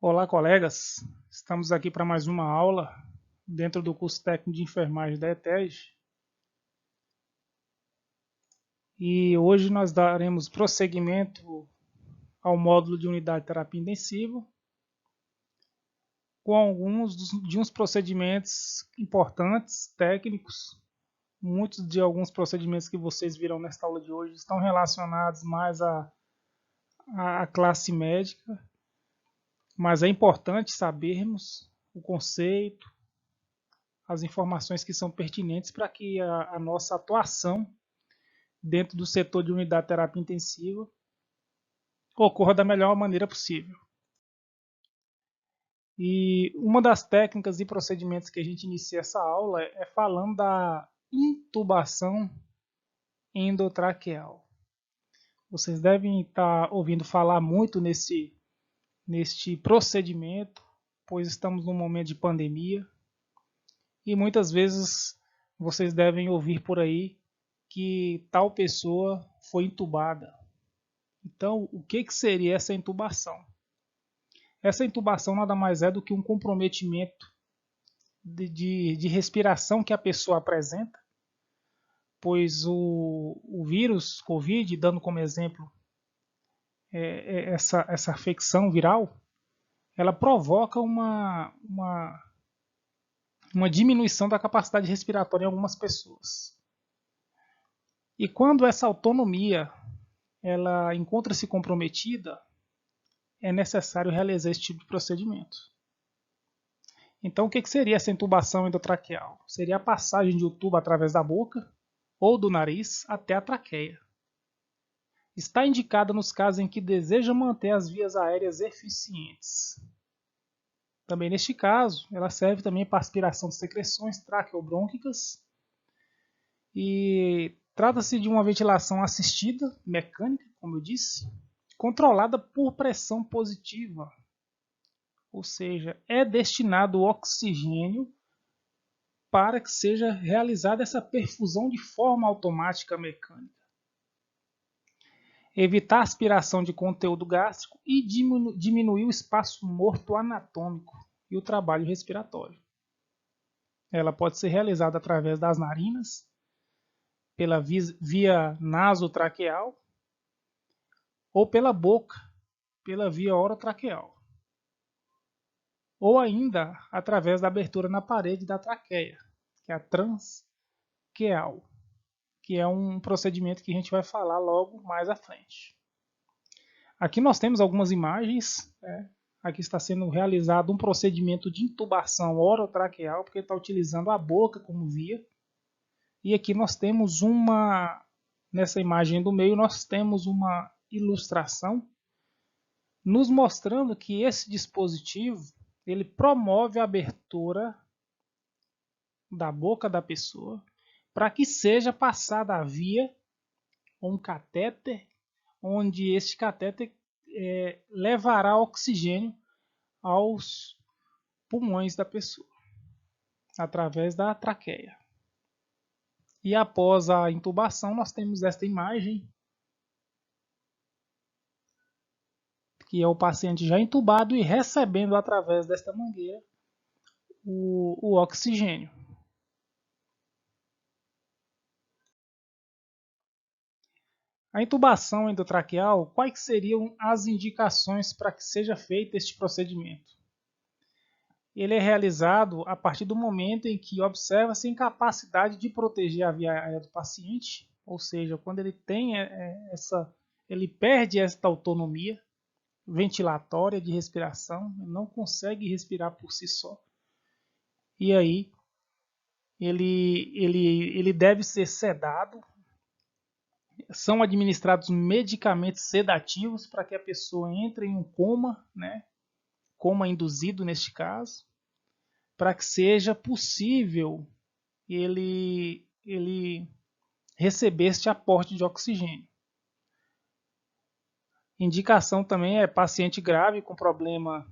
Olá, colegas. Estamos aqui para mais uma aula dentro do curso técnico de enfermagem da ETEG. E hoje nós daremos prosseguimento ao módulo de unidade de terapia intensiva com de uns procedimentos importantes, técnicos. Muitos de alguns procedimentos que vocês viram nesta aula de hoje estão relacionados mais à classe médica, mas é importante sabermos o conceito, as informações que são pertinentes para que a nossa atuação dentro do setor de unidade de terapia intensiva ocorra da melhor maneira possível. E uma das técnicas e procedimentos que a gente inicia essa aula é falando da intubação endotraqueal. Vocês devem estar ouvindo falar muito neste procedimento, pois estamos num momento de pandemia e muitas vezes vocês devem ouvir por aí que tal pessoa foi intubada. Então, o que seria essa intubação? Essa intubação nada mais é do que um comprometimento de respiração que a pessoa apresenta, pois o vírus Covid, dando como exemplo essa afecção viral, ela provoca uma diminuição da capacidade respiratória em algumas pessoas. E quando essa autonomia ela encontra-se comprometida, é necessário realizar esse tipo de procedimento. Então, o que seria essa intubação endotraqueal? Seria a passagem de um tubo através da boca ou do nariz até a traqueia. Está indicada nos casos em que deseja manter as vias aéreas eficientes. Também neste caso, ela serve também para aspiração de secreções traqueobrônquicas e trata-se de uma ventilação assistida, mecânica, como eu disse, controlada por pressão positiva, ou seja, é destinado o oxigênio para que seja realizada essa perfusão de forma automática mecânica. Evitar a aspiração de conteúdo gástrico e diminuir o espaço morto anatômico e o trabalho respiratório. Ela pode ser realizada através das narinas, pela via nasotraqueal ou pela boca, pela via orotraqueal. Ou ainda através da abertura na parede da traqueia, que é a transqueal, que é um procedimento que a gente vai falar logo mais à frente. Aqui nós temos algumas imagens. Aqui está sendo realizado um procedimento de intubação orotraqueal, porque está utilizando a boca como via. E aqui nós temos nessa imagem do meio, nós temos uma ilustração nos mostrando que esse dispositivo ele promove a abertura da boca da pessoa para que seja passada a via ou um catéter, onde este catéter levará oxigênio aos pulmões da pessoa, através da traqueia. E após a intubação, nós temos esta imagem, que é o paciente já intubado e recebendo através desta mangueira o oxigênio. A intubação endotraqueal, quais seriam as indicações para que seja feito este procedimento? Ele é realizado a partir do momento em que observa-se a incapacidade de proteger a via aérea do paciente, ou seja, quando ele ele perde esta autonomia ventilatória de respiração, não consegue respirar por si só. E aí ele deve ser sedado. São administrados medicamentos sedativos para que a pessoa entre em um coma, coma induzido neste caso, para que seja possível ele receber este aporte de oxigênio. Indicação também é paciente grave com problema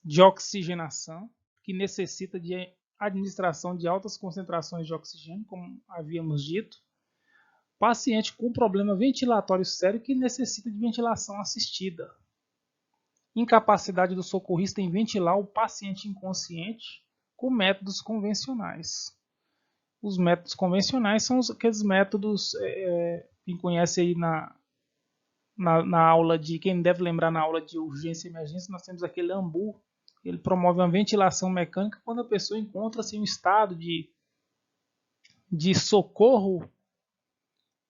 de oxigenação, que necessita de administração de altas concentrações de oxigênio, como havíamos dito. Paciente com problema ventilatório sério que necessita de ventilação assistida. incapacidade do socorrista em ventilar o paciente inconsciente com métodos convencionais. Os métodos convencionais são aqueles métodos, quem conhece aí na aula de, quem deve lembrar na aula de urgência e emergência, nós temos aquele AMBU, ele promove uma ventilação mecânica quando a pessoa encontra-se em um estado de socorro,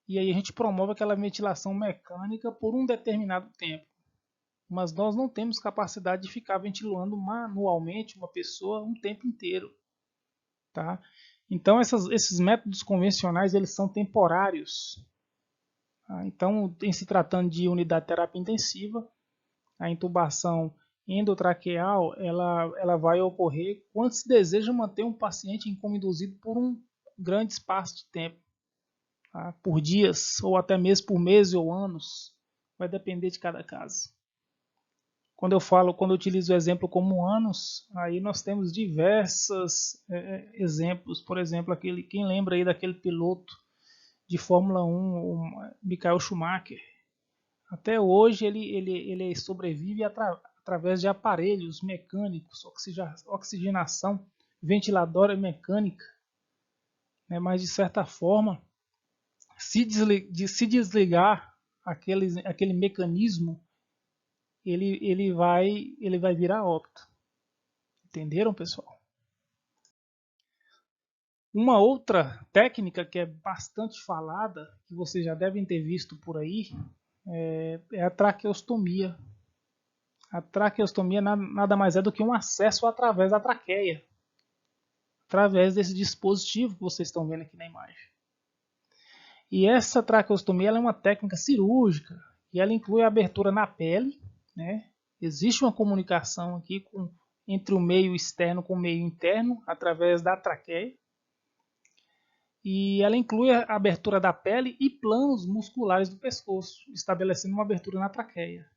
e aí a gente promove aquela ventilação mecânica por um determinado tempo. Mas nós não temos capacidade de ficar ventilando manualmente uma pessoa um tempo inteiro. Tá? Então esses métodos convencionais eles são temporários. Tá? Então, em se tratando de unidade de terapia intensiva, a intubação endotraqueal ela vai ocorrer quando se deseja manter um paciente em coma induzido por um grande espaço de tempo, tá? Por dias ou até mesmo por meses ou anos, vai depender de cada caso. Quando eu utilizo o exemplo como anos, aí nós temos diversos exemplos. Por exemplo, quem lembra aí daquele piloto de Fórmula 1, o Michael Schumacher? Até hoje ele sobrevive através de aparelhos mecânicos, oxigenação ventiladora mecânica, né? Mas de certa forma, se desligar aquele mecanismo, ele vai virar óbito. Entenderam, pessoal? Uma outra técnica que é bastante falada, que vocês já devem ter visto por aí, é a traqueostomia. A traqueostomia nada mais é do que um acesso através da traqueia, através desse dispositivo que vocês estão vendo aqui na imagem. E essa traqueostomia ela é uma técnica cirúrgica e ela inclui a abertura na pele, né? Existe uma comunicação aqui entre o meio externo com o meio interno através da traqueia. E ela inclui a abertura da pele e planos musculares do pescoço, estabelecendo uma abertura na traqueia.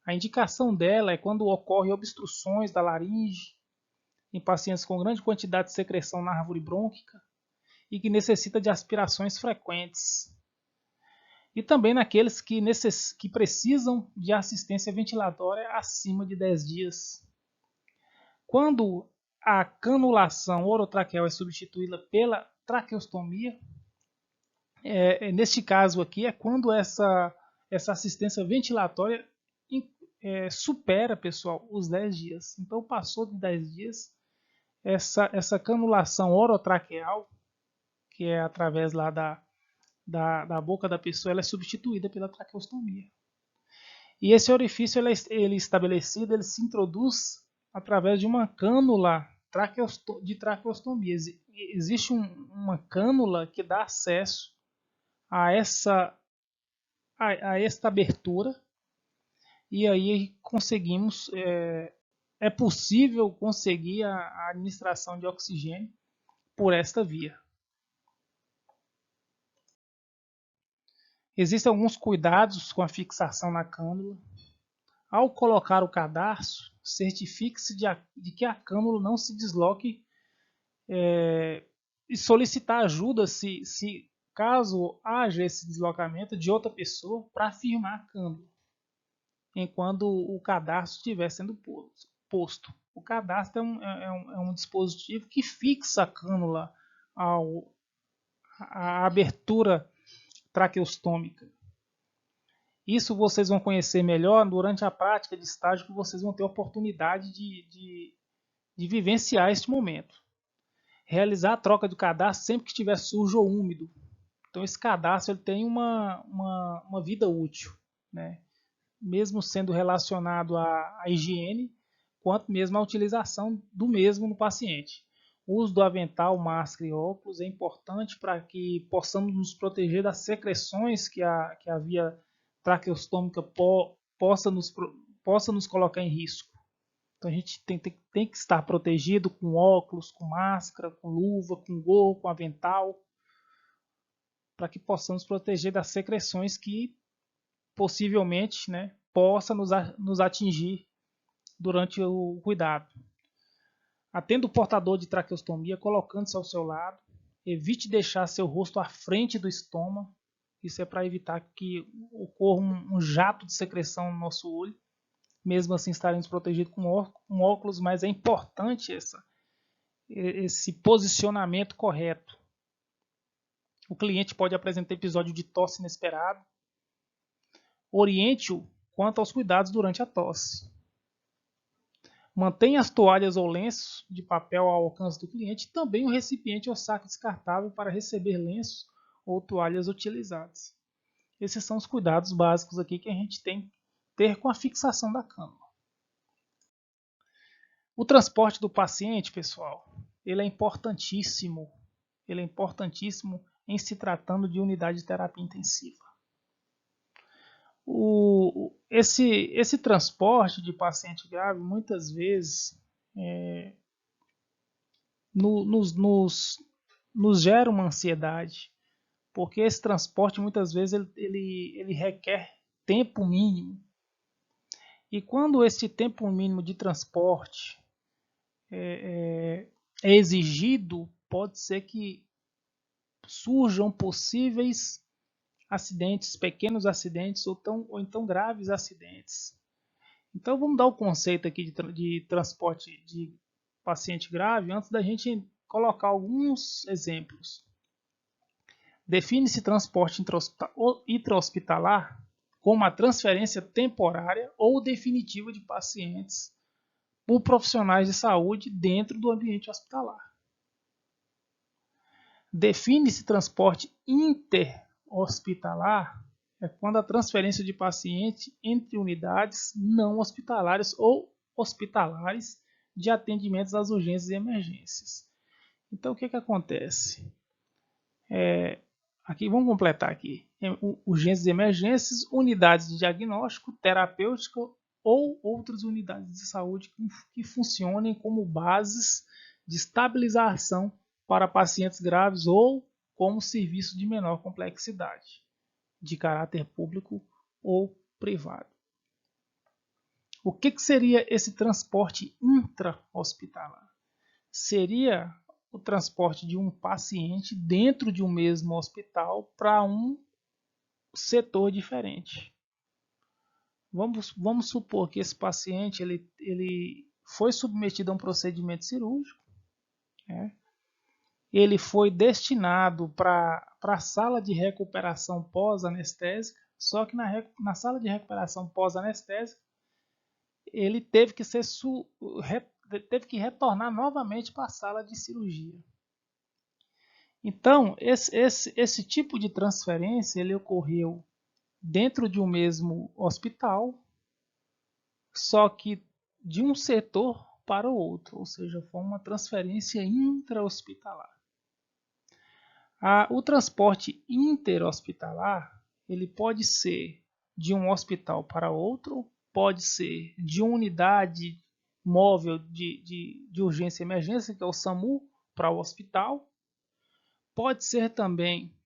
A indicação dela é quando ocorrem obstruções da laringe em pacientes com grande quantidade de secreção na árvore brônquica e que necessita de aspirações frequentes. E também naqueles que precisam de assistência ventilatória acima de 10 dias. Quando a canulação orotraqueal é substituída pela traqueostomia, neste caso aqui é quando essa assistência ventilatória supera, pessoal, os 10 dias. Então passou de 10 dias, essa canulação orotraqueal, que é através lá da boca da pessoa, ela é substituída pela traqueostomia. E esse orifício ele estabelecido, ele se introduz através de uma cânula de traqueostomia. Existe uma cânula que dá acesso a esta abertura, e aí conseguimos, é possível conseguir a administração de oxigênio por esta via. Existem alguns cuidados com a fixação na cânula. Ao colocar o cadarço, certifique-se de que a cânula não se desloque e solicitar ajuda se caso haja esse deslocamento de outra pessoa para firmar a cânula, enquanto o cadarço estiver sendo posto. O cadastro é um dispositivo que fixa a cânula à abertura traqueostômica. Isso vocês vão conhecer melhor durante a prática de estágio, que vocês vão ter oportunidade de vivenciar este momento. Realizar a troca de cadastro sempre que estiver sujo ou úmido. Então esse cadastro ele tem uma vida útil, né? Mesmo sendo relacionado à higiene, quanto mesmo à utilização do mesmo no paciente. O uso do avental, máscara e óculos é importante para que possamos nos proteger das secreções que a via traqueostômica possa nos colocar em risco. Então a gente tem que estar protegido com óculos, com máscara, com luva, com gorro, com avental, para que possamos proteger das secreções que possivelmente, né, possa nos atingir durante o cuidado. Atenda o portador de traqueostomia colocando-se ao seu lado. Evite deixar seu rosto à frente do estômago. Isso é para evitar que ocorra um jato de secreção no nosso olho. mesmo assim estarem desprotegidos com óculos, mas é importante esse posicionamento correto. O cliente pode apresentar episódio de tosse inesperado. Oriente-o quanto aos cuidados durante a tosse. Mantenha as toalhas ou lenços de papel ao alcance do cliente e também o recipiente ou saco descartável para receber lenços ou toalhas utilizadas. Esses são os cuidados básicos aqui que a gente tem que ter com a fixação da cama. O transporte do paciente, pessoal, ele é importantíssimo. Ele é importantíssimo em se tratando de unidade de terapia intensiva. Esse transporte de paciente grave, muitas vezes, nos gera uma ansiedade, porque esse transporte, muitas vezes, ele requer tempo mínimo. E quando esse tempo mínimo de transporte é exigido, pode ser que surjam possíveis acidentes, pequenos acidentes ou então graves acidentes. Então vamos dar o conceito aqui de transporte de paciente grave antes da gente colocar alguns exemplos. Define-se transporte intra-hospitalar como a transferência temporária ou definitiva de pacientes por profissionais de saúde dentro do ambiente hospitalar. Define-se transporte interhospitalar quando a transferência de paciente entre unidades não hospitalares ou hospitalares de atendimentos às urgências e emergências. Então, o que acontece? Aqui, vamos completar aqui. Urgências e emergências, unidades de diagnóstico, terapêutico ou outras unidades de saúde que funcionem como bases de estabilização para pacientes graves ou como serviço de menor complexidade, de caráter público ou privado. O que seria esse transporte intra-hospitalar? Seria o transporte de um paciente dentro de um mesmo hospital para um setor diferente. Vamos supor que esse paciente ele foi submetido a um procedimento cirúrgico, ele foi destinado para a sala de recuperação pós-anestésica, só que na sala de recuperação pós-anestésica ele teve que retornar novamente para a sala de cirurgia. Então, esse tipo de transferência ele ocorreu dentro de um mesmo hospital, só que de um setor para o outro, ou seja, foi uma transferência intra-hospitalar. O transporte interhospitalar ele pode ser de um hospital para outro, pode ser de uma unidade móvel de urgência e emergência, que é o SAMU, para o hospital. Pode ser também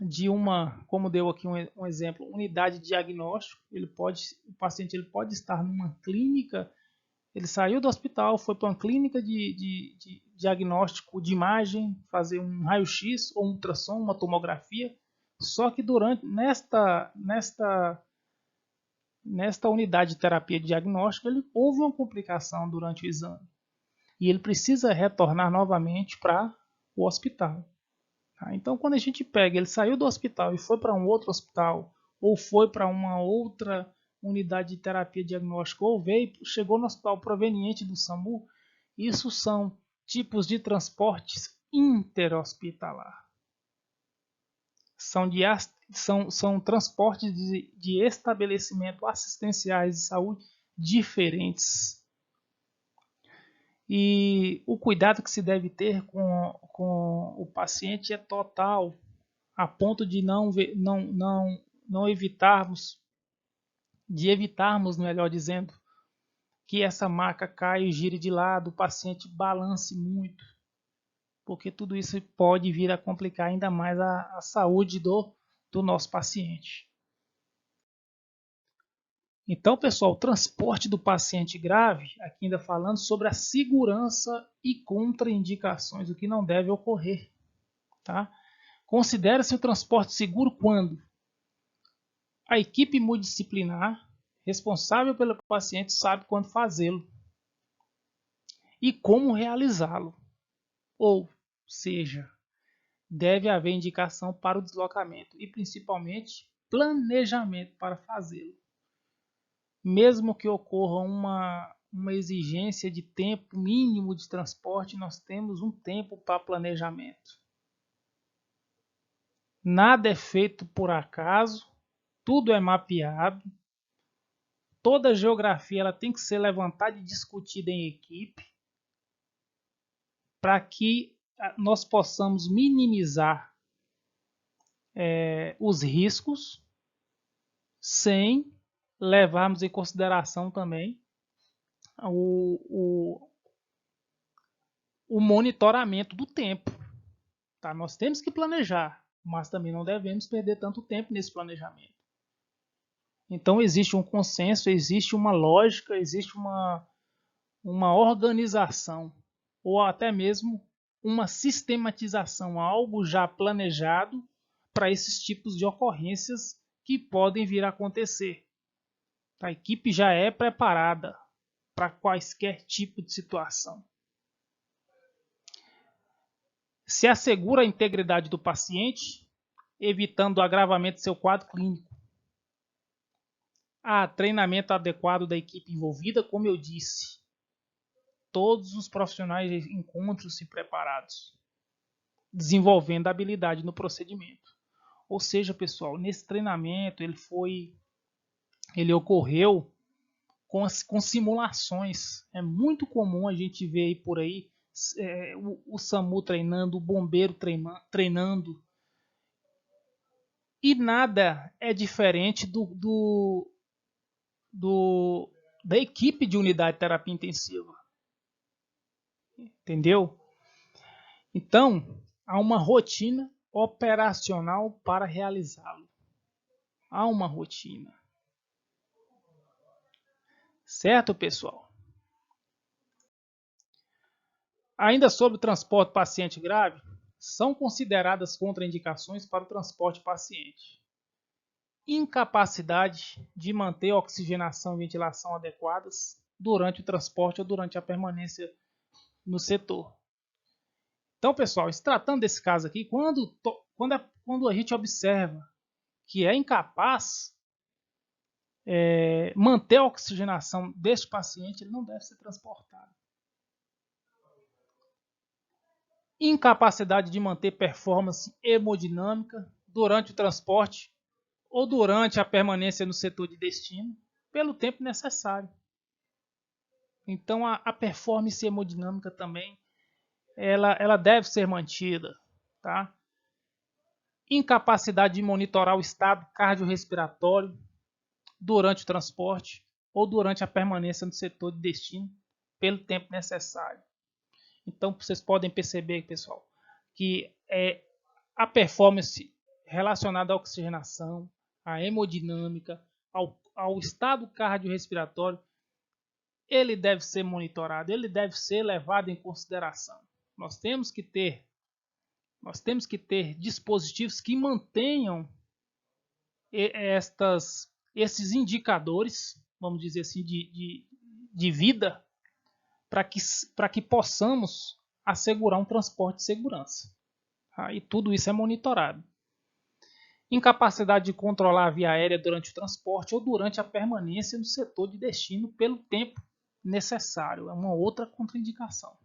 de uma, como deu aqui um exemplo, unidade de diagnóstico. O paciente pode estar numa clínica, ele saiu do hospital, foi para uma clínica de diagnóstico de imagem, fazer um raio-x ou um ultrassom, uma tomografia. Só que nesta unidade de terapia de diagnóstico, houve uma complicação durante o exame. E ele precisa retornar novamente para o hospital. Então, quando a gente pega, ele saiu do hospital e foi para um outro hospital, ou foi para uma outra unidade de terapia diagnóstica, ou chegou no hospital proveniente do SAMU, isso são tipos de transportes interhospitalar. São transportes de estabelecimento assistenciais de saúde diferentes. E o cuidado que se deve ter com o paciente é total, a ponto de evitarmos, melhor dizendo, que essa maca caia e gire de lado, o paciente balance muito, porque tudo isso pode vir a complicar ainda mais a saúde do nosso paciente. Então, pessoal, o transporte do paciente grave, aqui ainda falando sobre a segurança e contraindicações, o que não deve ocorrer. Tá? Considera-se o transporte seguro quando a equipe multidisciplinar responsável pelo paciente sabe quando fazê-lo e como realizá-lo. Ou seja, deve haver indicação para o deslocamento e principalmente planejamento para fazê-lo. Mesmo que ocorra uma exigência de tempo mínimo de transporte, nós temos um tempo para planejamento. Nada é feito por acaso, tudo é mapeado. Toda a geografia ela tem que ser levantada e discutida em equipe para que nós possamos minimizar os riscos sem levarmos em consideração também o monitoramento do tempo. Tá? Nós temos que planejar, mas também não devemos perder tanto tempo nesse planejamento. Então existe um consenso, existe uma lógica, existe uma organização ou até mesmo uma sistematização, algo já planejado para esses tipos de ocorrências que podem vir a acontecer. A equipe já é preparada para quaisquer tipo de situação. Se assegura a integridade do paciente, evitando o agravamento de seu quadro clínico. Há treinamento adequado da equipe envolvida, como eu disse. Todos os profissionais encontram-se preparados, desenvolvendo habilidade no procedimento. Ou seja, pessoal, nesse treinamento ele ocorreu com simulações. É muito comum a gente ver aí por aí o SAMU treinando, o bombeiro treinando. E nada é diferente da equipe de unidade de terapia intensiva. Entendeu? Então, há uma rotina operacional para realizá-lo. Há uma rotina. Certo, pessoal? Ainda sobre o transporte paciente grave, são consideradas contraindicações para o transporte paciente. Incapacidade de manter oxigenação e ventilação adequadas durante o transporte ou durante a permanência no setor. Então, pessoal, se tratando desse caso aqui, quando a gente observa que é incapaz manter a oxigenação deste paciente, ele não deve ser transportado. Incapacidade de manter performance hemodinâmica durante o transporte ou durante a permanência no setor de destino, pelo tempo necessário. Então, a performance hemodinâmica também ela deve ser mantida. Tá? Incapacidade de monitorar o estado cardiorrespiratório durante o transporte ou durante a permanência no setor de destino, pelo tempo necessário. Então, vocês podem perceber, pessoal, que a performance relacionada à oxigenação, à hemodinâmica, ao estado cardiorrespiratório, ele deve ser monitorado, ele deve ser levado em consideração. Nós temos que ter dispositivos que mantenham esses indicadores, vamos dizer assim, de vida, para que possamos assegurar um transporte de segurança. Tá? E tudo isso é monitorado. Incapacidade de controlar a via aérea durante o transporte ou durante a permanência no setor de destino pelo tempo necessário. É uma outra contraindicação.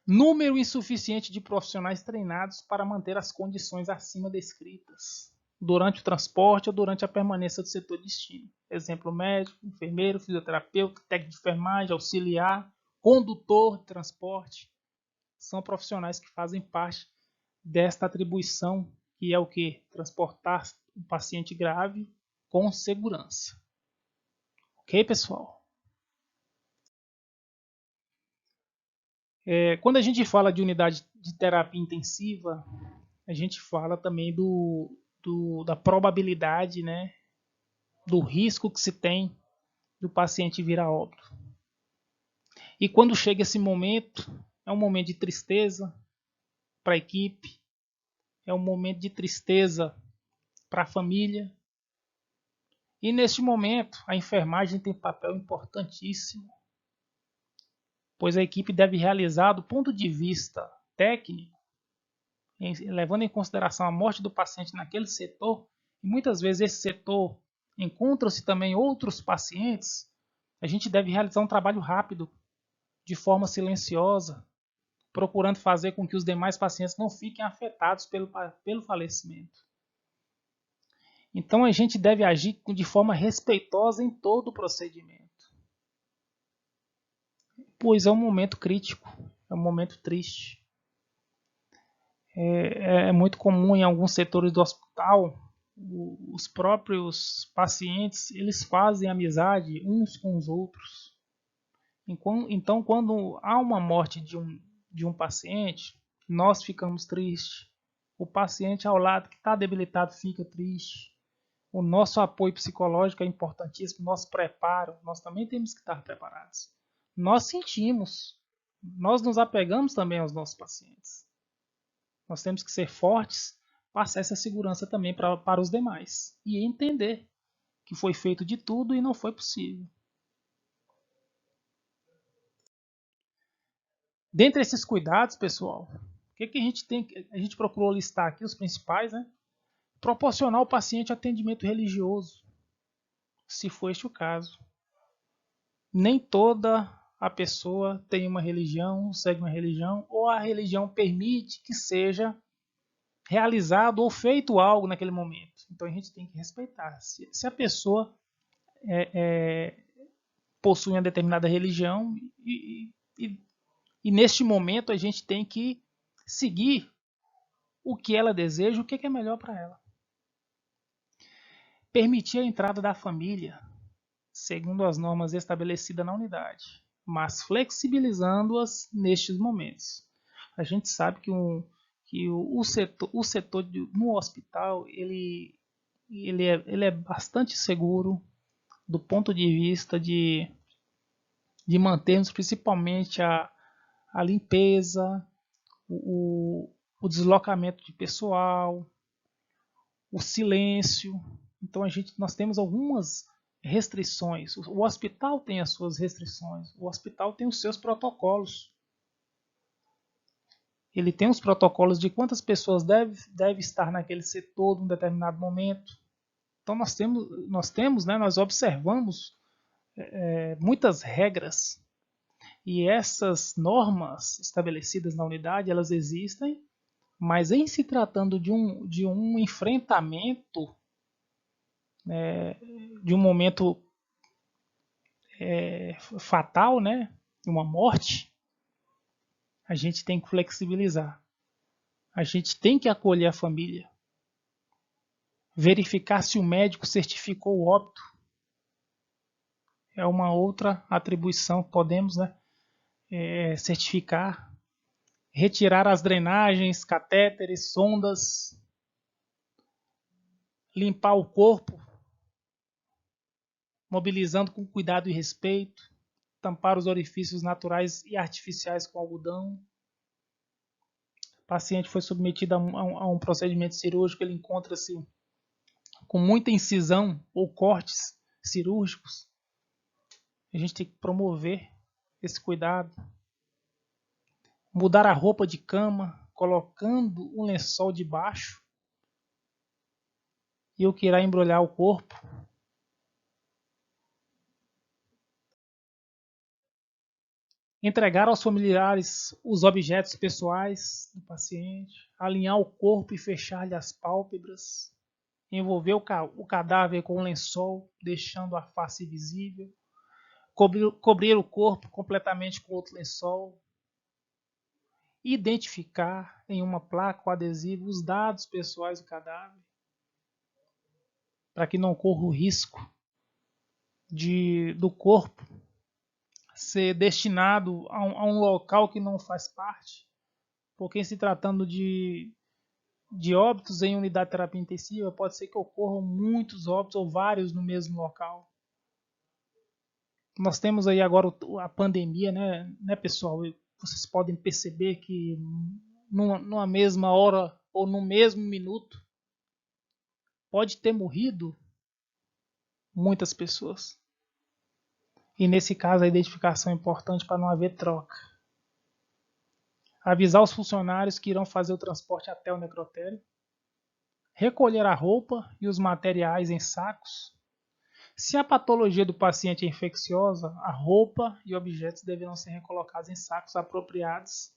Número insuficiente de profissionais treinados para manter as condições acima descritas durante o transporte ou durante a permanência do setor de destino. Exemplo, médico, enfermeiro, fisioterapeuta, técnico de enfermagem, auxiliar, condutor de transporte. São profissionais que fazem parte desta atribuição, que é o que? Transportar um paciente grave com segurança. Ok, pessoal? Quando a gente fala de unidade de terapia intensiva, a gente fala também da probabilidade, né, do risco que se tem do paciente vir a óbito. E quando chega esse momento, é um momento de tristeza para a equipe, é um momento de tristeza para a família, E neste momento, a enfermagem tem papel importantíssimo, pois a equipe deve realizar, do ponto de vista técnico, levando em consideração a morte do paciente naquele setor, e muitas vezes esse setor encontram-se também outros pacientes, a gente deve realizar um trabalho rápido, de forma silenciosa, procurando fazer com que os demais pacientes não fiquem afetados pelo falecimento. Então a gente deve agir de forma respeitosa em todo o procedimento, pois é um momento crítico, é um momento triste. É muito comum em alguns setores do hospital, os próprios pacientes, eles fazem amizade uns com os outros. Então, quando há uma morte de um paciente, nós ficamos tristes. O paciente ao lado que está debilitado fica triste. O nosso apoio psicológico é importantíssimo, nosso preparo, nós também temos que estar preparados. Nós sentimos, nós nos apegamos também aos nossos pacientes. Nós temos que ser fortes, passar essa segurança também para os demais e entender que foi feito de tudo e não foi possível. Dentre esses cuidados, pessoal, o que a gente tem? A gente procurou listar aqui os principais, né? Proporcionar ao paciente atendimento religioso, se for este o caso. Nem toda a pessoa tem uma religião, segue uma religião, ou a religião permite que seja realizado ou feito algo naquele momento. Então a gente tem que respeitar. Se a pessoa possui uma determinada religião e neste momento a gente tem que seguir o que ela deseja, o que é melhor para ela. Permitir a entrada da família, segundo as normas estabelecidas na unidade, mas flexibilizando-as nestes momentos. A gente sabe que o setor no hospital ele é bastante seguro do ponto de vista de mantermos principalmente a limpeza, o deslocamento de pessoal, o silêncio. Então nós temos algumas restrições. O hospital tem as suas restrições, o hospital tem os seus protocolos. Ele tem os protocolos de quantas pessoas deve estar naquele setor em um determinado momento. Então nós observamos muitas regras e essas normas estabelecidas na unidade, elas existem, mas em se tratando de um enfrentamento, de um momento fatal, né, uma morte, a gente tem que flexibilizar. A gente tem que acolher a família. Verificar se o médico certificou o óbito. É uma outra atribuição que podemos, né, certificar. Retirar as drenagens, catéteres, sondas. Limpar o corpo, mobilizando com cuidado e respeito. Tampar os orifícios naturais e artificiais com algodão. O paciente foi submetido a um procedimento cirúrgico, ele encontra-se com muita incisão ou cortes cirúrgicos. A gente tem que promover esse cuidado. Mudar a roupa de cama, colocando um lençol debaixo e o que irá embrulhar o corpo. Entregar aos familiares os objetos pessoais do paciente, alinhar o corpo e fechar-lhe as pálpebras, envolver o cadáver com um lençol, deixando a face visível, cobrir o corpo completamente com outro lençol, identificar em uma placa ou adesivo os dados pessoais do cadáver, para que não corra o risco do corpo ser destinado a um local que não faz parte, porque se tratando de óbitos em unidade de terapia intensiva, pode ser que ocorram muitos óbitos ou vários no mesmo local. Nós temos aí agora a pandemia, né, pessoal? Vocês podem perceber que numa mesma hora ou no mesmo minuto pode ter morrido muitas pessoas. E nesse caso a identificação é importante para não haver troca. Avisar os funcionários que irão fazer o transporte até o necrotério. Recolher a roupa e os materiais em sacos. Se a patologia do paciente é infecciosa, a roupa e objetos deverão ser recolocados em sacos apropriados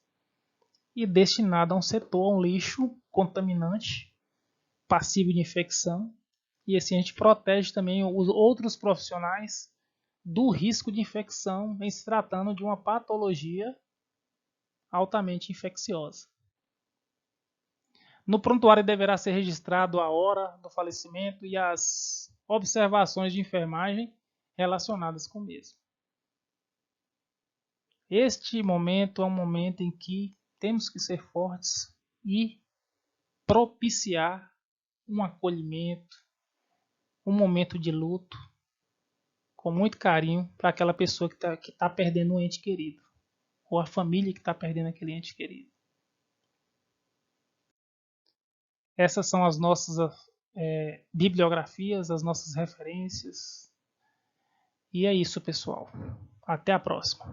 e destinados a um setor, a um lixo contaminante, passivo de infecção. E assim a gente protege também os outros profissionais do risco de infecção em se tratando de uma patologia altamente infecciosa. No prontuário deverá ser registrado a hora do falecimento e as observações de enfermagem relacionadas com o mesmo. Este momento é um momento em que temos que ser fortes e propiciar um acolhimento, um momento de luto, com muito carinho para aquela pessoa que tá perdendo um ente querido, ou a família que está perdendo aquele ente querido. Essas são as nossas bibliografias, as nossas referências. E é isso, pessoal. Até a próxima.